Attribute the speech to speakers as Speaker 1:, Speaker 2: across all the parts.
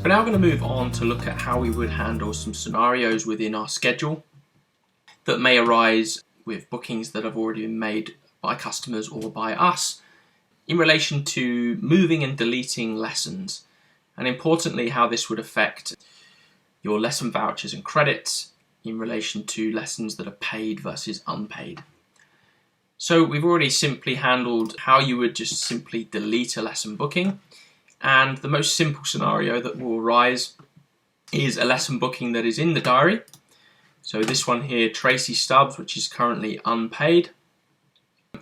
Speaker 1: We're now going to move on to look at how we would handle some scenarios within our schedule that may arise with bookings that have already been made by customers or by us in relation to moving and deleting lessons, and importantly how this would affect your lesson vouchers and credits in relation to lessons that are paid versus unpaid. So we've already simply handled how you would just simply delete a lesson booking, and the most simple scenario that will arise is a lesson booking that is in the diary. So this one here, Tracy Stubbs, which is currently unpaid.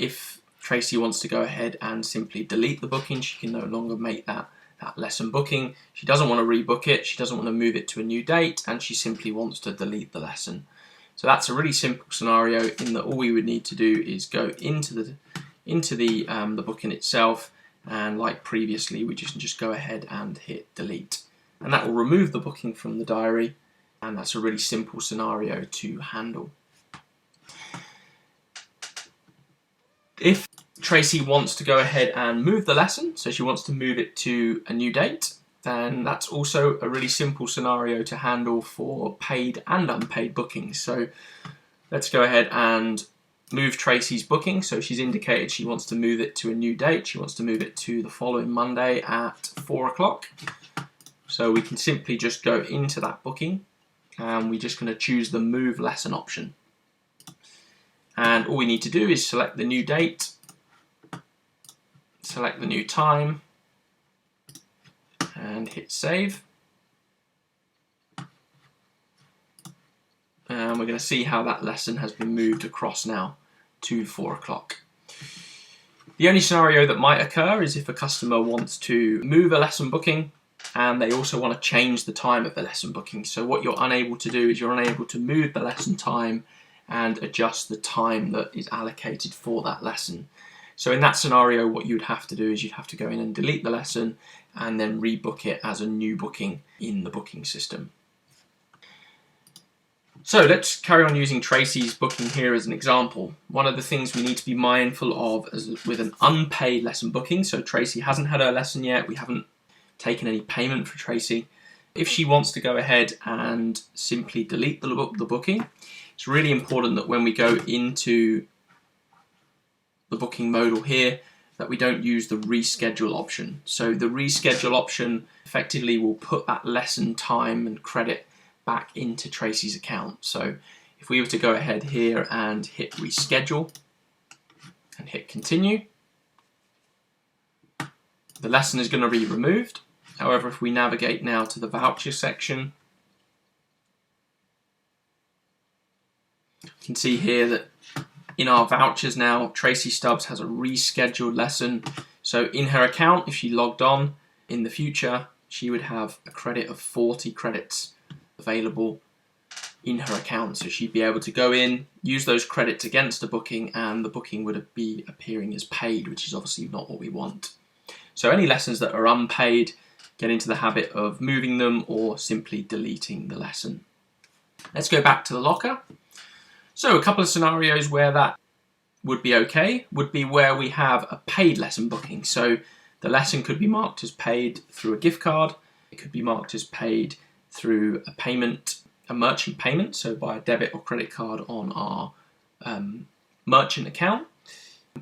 Speaker 1: If Tracy wants to go ahead and simply delete the booking, she can no longer make that lesson booking. She doesn't want to rebook it, she doesn't want to move it to a new date, and she simply wants to delete the lesson. So that's a really simple scenario in that all we would need to do is go into the booking itself, and like previously we just go ahead and hit delete, and that will remove the booking from the diary, and that's a really simple scenario to handle. If Tracy wants to go ahead and move the lesson, so she wants to move it to a new date, then that's also a really simple scenario to handle for paid and unpaid bookings. So let's go ahead and move Tracy's booking. So she's indicated she wants to move it to a new date. She wants to move it to the following Monday at 4 o'clock. So we can simply just go into that booking, and we're just going to choose the move lesson option. And all we need to do is select the new date, select the new time, and hit save. And we're going to see how that lesson has been moved across now to 4 o'clock. The only scenario that might occur is if a customer wants to move a lesson booking and they also want to change the time of the lesson booking. So what you're unable to do is you're unable to move the lesson time and adjust the time that is allocated for that lesson. So in that scenario, what you'd have to do is you'd have to go in and delete the lesson and then rebook it as a new booking in the booking system. So let's carry on using Tracy's booking here as an example. One of the things we need to be mindful of is with an unpaid lesson booking. So Tracy hasn't had her lesson yet. We haven't taken any payment for Tracy. If she wants to go ahead and simply delete the booking, it's really important that when we go into the booking modal here, that we don't use the reschedule option. So the reschedule option effectively will put that lesson time and credit back into Tracy's account. So if we were to go ahead here and hit reschedule and hit continue, the lesson is going to be removed. However, if we navigate now to the voucher section, you can see here that in our vouchers now, Tracy Stubbs has a rescheduled lesson. So in her account, if she logged on in the future, she would have a credit of 40 credits available in her account. So she'd be able to go in, use those credits against a booking, and the booking would be appearing as paid, which is obviously not what we want. So any lessons that are unpaid, get into the habit of moving them or simply deleting the lesson. Let's go back to the locker. So a couple of scenarios where that would be okay would be where we have a paid lesson booking. So the lesson could be marked as paid through a gift card. It could be marked as paid through a payment, a merchant payment, so by a debit or credit card on our merchant account.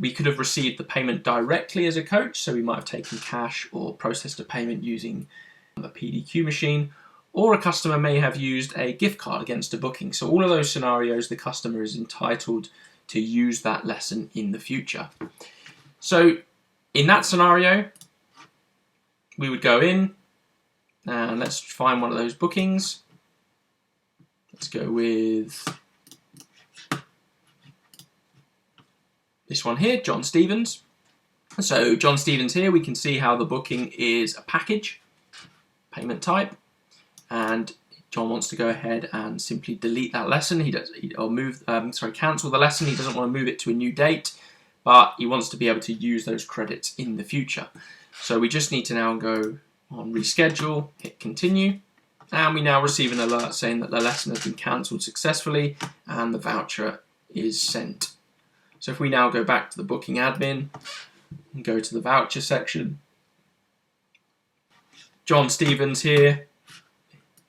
Speaker 1: We could have received the payment directly as a coach, so we might have taken cash or processed a payment using a PDQ machine, or a customer may have used a gift card against a booking. So all of those scenarios, the customer is entitled to use that lesson in the future. So in that scenario, we would go in and let's find one of those bookings. Let's go with this one here, John Stevens. So John Stevens here, we can see how the booking is a package, payment type, and John wants to go ahead and simply delete that lesson. Cancel the lesson. He doesn't want to move it to a new date, but he wants to be able to use those credits in the future. So we just need to now go on reschedule, hit continue, and we now receive an alert saying that the lesson has been cancelled successfully and the voucher is sent. So if we now go back to the booking admin and go to the voucher section, John Stevens here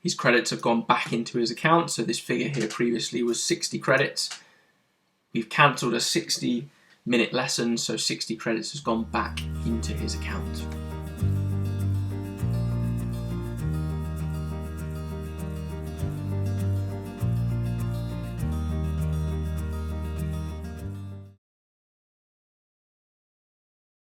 Speaker 1: his credits have gone back into his account. So this figure here previously was 60 credits. We've cancelled a 60-minute lesson, so 60 credits has gone back into his account.